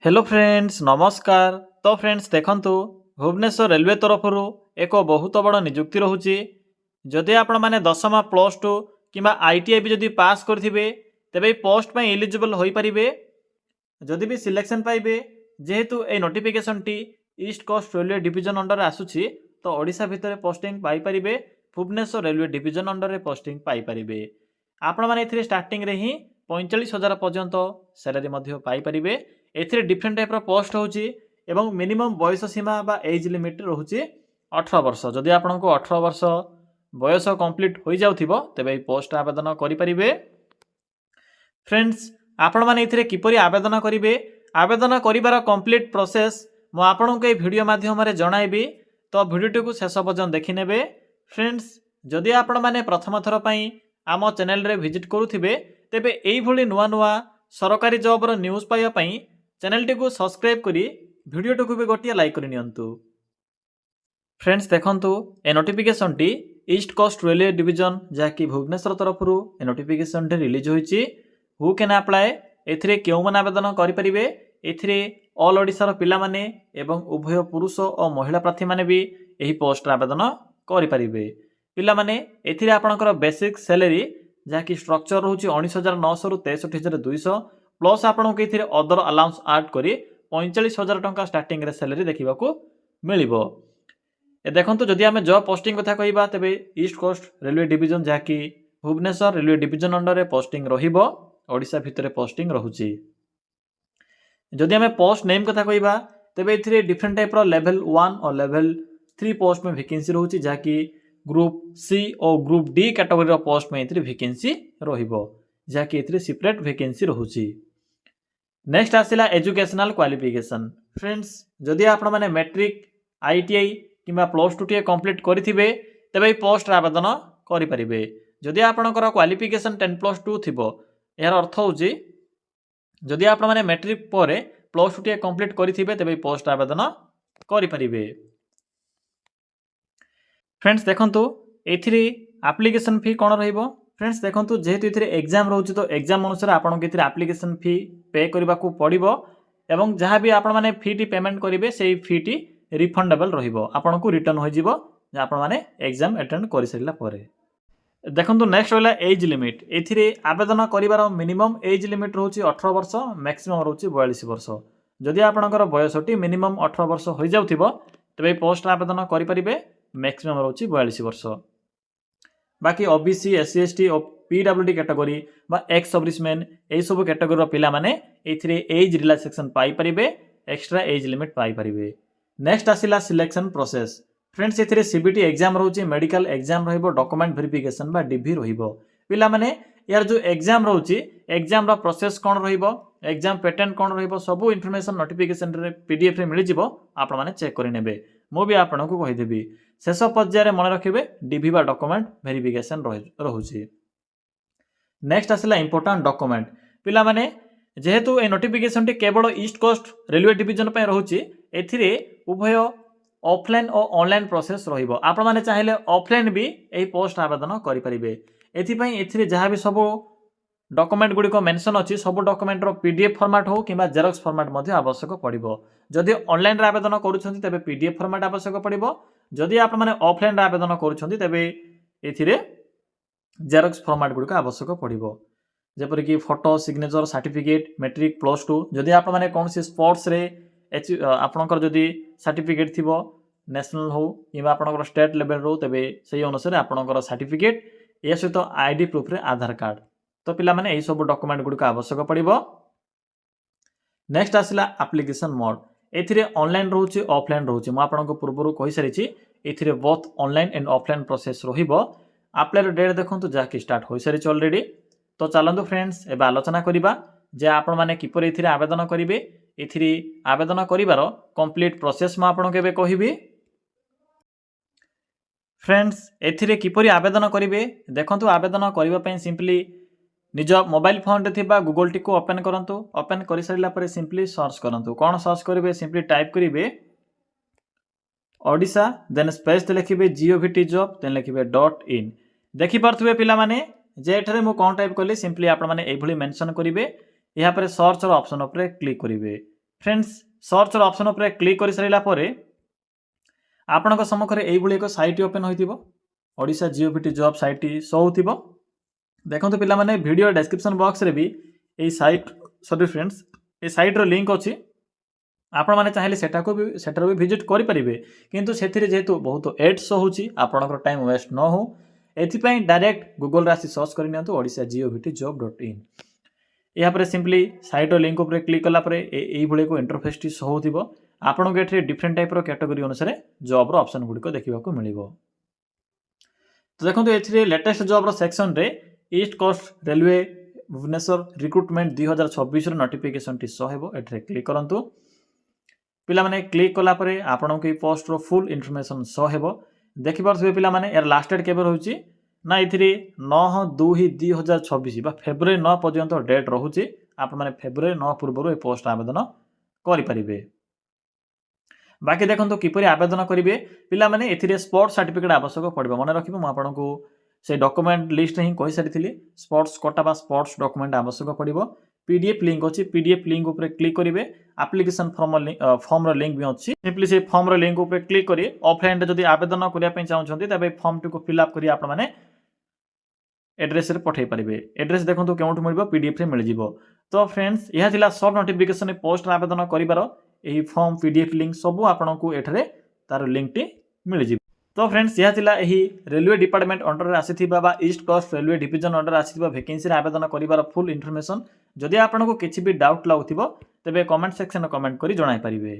Hello friends नमस्कार। तो friends देखंतु भुवनेश्वर रेलवे तरफ एक बहुत बड़ निजुक्ति रोचे। जदि आपण मैंने दशमा प्लस टू कि आईटीआई भी जदि पास करेंगे तेरे पोस्ट में एलिजिबल हो पारे। जदि भी सिलेक्शन पाइबे जेहेतु ए नोटिफिकेशन टी east coast railway division under आसूची तो ओडिशा भितर पोस्टिंग पाइपर। Bhubaneswar railway division under posting पाइपर। आपण मैंने स्टार्टिंग रे ही 45,000 पर्यंत सैलरी पाइपर। एथिरे डिफरेंट टाइप पोस्ट होची एवं मिनिमम बयस सीमा बा एज लिमिट रोचे 18 वर्ष। जदि आपन को 18 वर्ष बयस कंप्लीट हो जाउथिबो तेबे पोस्ट आवेदन करि परिबे। फ्रेंड्स आपण माने एथिरे किपरि आवेदन करिवे, आवेदन करिवार कंप्लीट प्रोसेस मो आपन को ए वीडियो माध्यम रे जणाइबी, तो वीडियो को शेष पर्यंत देखि नेबे। फ्रेंड्स जदि आपण माने प्रथम थर पई आम चैनल रे विजिट करूथिबे तेबे एई भली नुवा नुवा सरकारी जॉब रो न्यूज़ पाइबा पई चैनल टी को सब्सक्राइब करी वीडियो टी को भी गोटे लाइक कर नियंतु। फ्रेंड्स देखंतु ए नोटिफिकेशन टी ईस्ट कोस्ट रेलवे डिविजन जहाँकि भुवनेश्वर तरफ ए नोटिफिकेशन टी रिलीज होईची। हु कैन अप्लाई एथिरे केउ मन आवेदन करि परिबे। एथिरे ऑल ओडिसा रो पिला माने एवं उभय पुरुष और महिला प्रार्थी माने भी एही पोस्ट आवेदन करि परिबे। पिला माने एथिरे आपनकर बेसिक सैलरी जहाँकि स्ट्रक्चर रहउची 19,900 रु 63,200 प्लस आपन को एथिरे अदर अलाउंस ऐड करी 45,000 टंका स्टार्टिंग रे सैलरी देखिबा को मिलिबो। ए देखंतु जदि आमे जॉब पोस्टिंग कथा कहिबा तेबे ईस्ट कोस्ट रेलवे डिविजन जहाँकि भुवनेश्वर रेलवे डिविजन अंडर रे पोस्टिंग रहिबो, ओडिशा भितरे पोस्टिंग रहउची। जदि आमे पोस्ट नेम कथा कहिबा तेबे एथिरे डिफरेंट टाइप रो लेवल 1 और लेवल 3 पोस्ट में वैकेंसी रहउची, जहाँकि ग्रुप सी और ग्रुप डी कैटेगरी रो पोस्ट में एथिरे वैकेंसी रहिबो, जहाँकि एथिरे सेपरेट वैकेंसी रहउची। नेक्स्ट आसिला एजुकेशनल क्वालिफिकेशन। फ्रेंड्स जदि आपण माने मैट्रिक आईटीआई किंबा प्लस टू टी कंप्लीट करिथिबे तेबे पोस्ट आवेदन करि परिबे। जदि आपणकर क्वालिफिकेशन 10+2 थिबो यार अर्थ होची जदि आपण माने मैट्रिक परे प्लस टू टी कंप्लीट करिथिबे तेबे पोस्ट आवेदन करि परिबे। फ्रेंड्स देखंतु एथिरे एप्लीकेशन फी कोन रहइबो। फ्रेंड्स देखंतु जेहेतु इथिरे एग्जाम रहउची तो एग्जाम अनुसार आपन के इथिरे एप्लीकेशन फी पे करबा को पड़िबो एवं जहाँ भी आपण माने फी टी पेमेंट करिवे सेही फी टी रिफंडेबल रहिबो, आपन को रिटर्न हो जिवो जे आपण माने एग्जाम अटेंड करि सरिला परे। देखंतु नेक्स्ट होला एज लिमिट। एथिरे आवेदन करिवार मिनिमम एज लिमिट रहउची 18 वर्ष, मैक्सिमम रहउची 42 वर्ष। जदि आपनकर बयसटी मिनिमम 18 वर्ष हो जाउथिबो तबे पोस्ट आवेदन करि परिबे, मैक्सिमम रहउची 42 वर्ष। बाकी ओबीसी एससी एसटी और पीडब्ल्यूडी कैटेगरी बा एक्स सर्विसमैन एई सब कैटेगरी पिला माने एथिरे एज रिलैक्सेशन पाई परिबे, एक्स्ट्रा एज लिमिट पाई परिबे। नेक्स्ट आसिला सिलेक्शन प्रोसेस। फ्रेंड्स एथिरे सीबीटी एग्जाम रहउची, मेडिकल एग्जाम रहिबो, डॉक्यूमेंट वेरिफिकेशन बा डीवी रहिबो। पिला माने यार जो एग्जाम रहउची एग्जाम रा प्रोसेस कोन रहिबो, एग्जाम पैटर्न कोन रहिबो, सब इन्फॉर्मेशन नोटिफिकेशन रे पीडीएफ रे मिलि जिवो, आपण माने चेक करि नेबे। मो भी आपण को कहि देबी शेष पर्याय मन रखिबे डीवी बा डॉक्यूमेंट वेरिफिकेशन रहउची। नेक्स्ट आसिला इंपोर्टेंट डॉक्यूमेंट। पिला माने जेहेतु ए नोटिफिकेशन टी केवल ईस्ट कोस्ट रेलवे डिविजन पे रहउची एथिरे उभय ऑफलाइन और ऑनलाइन प्रोसेस रहिबो। आपण माने चाहिले ऑफलाइन भी एही पोस्ट आवेदन करि परिबे। एथि पई एथिरे जहा भी सब डॉक्यूमेंट गुडी को मेंशन अछि सब डॉक्यूमेंट रो पीडीएफ फॉर्मेट हो किबा जेरॉक्स फॉर्मेट मध्ये आवश्यक पड़िबो। जदि ऑनलाइन रे आवेदन करूछन्ती तबे पीडीएफ फॉर्मेट आवश्यक पड़िबो। जदि आपण माने ऑफलाइन रे आवेदन करूछन्ती तबे एथिरे जेरॉक्स फॉर्मेट गुडी को आवश्यक पड़िबो, जेपर कि photo, signature, certificate, matric plus two. जदि आपण माने कोनसी स्पोर्ट्स रे आपणकर जदि सर्टिफिकेट थिबो नेशनल हो किबा आपणकर स्टेट लेवल रो तबे सही अनुसार आपणकर सर्टिफिकेट ए सहित आईडी प्रूफ रे आधार कार्ड। तो पिला माने एई सब डॉक्यूमेंट गुडी को आवश्यक पड़िबो। नेक्स्ट आसिला एप्लीकेशन मोड। एथिरे ऑनलाइन रहउची, ऑफलाइन रहउची। म आपनको पूर्वरु कहि सारिछि एथिरे both online and offline process रहिबो। अप्लाई डेट देखंतु जाकी स्टार्ट होई सारिछि ऑलरेडी। तो चलंतु फ्रेंड्स एबा आलोचना करिबा जे आपण माने किपर एथिरे आवेदन करिवे। एथिरे आवेदन करिवार कंप्लीट प्रोसेस म आपनको एबे कहिबी। फ्रेंड्स एथिरे किपरि आवेदन करिवे देखंतु आवेदन करिवा पय सिंपली निज मोबाइल फोन रे थिबा गूगल टी को ओपन करंतु। ओपन करि सारिला परे सिंपली सर्च करंतु। कोन सर्च करिवे सिंपली टाइप करिवे ओडिशा देन स्पेस ते लिखिबे जीओवीटी जॉब देन लिखिबे .in। देखि परथुबे पिला माने जे एठरे मु कोन टाइप करली सिंपली आपण माने एभली मेंशन करिवे। या पर सर्च रो ऑप्शन ऊपर क्लिक करिवे। फ्रेंड्स सर्च ऑप्शन उपर क्लिक कर सारा पर आपण सम्मुखें यही एक साइट ओपन होइतिबो Odisha GOPT job site show होतिबो देखो पिला माने वीडियो डिस्क्रिप्शन बॉक्स रे भी यही साइट सॉरी फ्रेंड्स ये साइट रो लिंक अछि आपण माने चाहिले सेटा को भी सेटर भी विजिट करि परिबे किंतु सेथिरे जेहेतु बहुत एड शो होछि आपणकर टाइम वेस्ट न हो एथिपई डायरेक्ट गूगल रे आसी सर्च करि नियंतु ओडिशा jiobtjob.in या पर सिंपली साइट लिंक उपर क्लिक कला पर एई भले को इंटरफेस टी शो होतिबो आपन गेटरे डिफरेंट टाइप रो कैटेगरी अनुसार जॉब रो ऑप्शन गुडी को देखिबा को मिलिबो। तो देखो एथिरे लेटेस्ट जॉब रो सेक्शन रे east coast railway Bhubaneswar recruitment 2026 रो नोटिफिकेशन टी शो हेबो एठरे क्लिक करंतु पिला माने क्लिक कला पर आपन को पोस्ट रो फुल इन्फॉर्मेशन शो हेबो देखि परथबे पिला माने यार लास्ट डेट केबे रहउची ना इथिरे 9/2/2026 बा फेब्रुआरी 9 पर्यंत डेट रहउची आप माने फेब्रुआरी 9 पूर्व ए पोस्ट आवेदन करि परिबे। बाकी देखंतु किपरि आवेदन करिवे पिला माने एथिरे स्पोर्ट्स सर्टिफिकेट आवश्यक पड़िबो मन रखिबो म आपन को से डॉक्यूमेंट लिस्ट रे ही कहि सारिथिली स्पोर्ट्स कोटा बा स्पोर्ट्स डॉक्यूमेंट आवश्यक पड़िबो पीडीएफ लिंक अछि पीडीएफ लिंक ऊपर क्लिक करिवे एप्लिकेशन फॉर्म रो लिंक भी अछि सिंपली से फॉर्म रो लिंक ऊपर क्लिक करी ऑफलाइन रे जदी आवेदन करिया पय चाहउछंती तबे फॉर्म टी को फिल अप करी आप माने एड्रेस रे पठै परिबे एड्रेस देखंतु केउंट मिलबो पीडीएफ रे मिल जिवो। तो फ्रेंड्स यह थिला सब नोटिफिकेशन पोस्ट आवेदन करिबार एही फॉर्म पीडीएफ लिंक सब आपन को एठरे तार लिंक टी मिल जिवो। तो फ्रेंड्स यह थिला एही रेलवे डिपार्टमेंट अंडर रे आसीथिबा बा east coast railway division under आसीथिबा वैकेंसी रे आवेदन करिबार फुल इन्फॉर्मेशन जदि आपन को किछि भी डाउट लागुथिबो तबे कमेंट सेक्शन में कमेंट करी जणाई परिबे।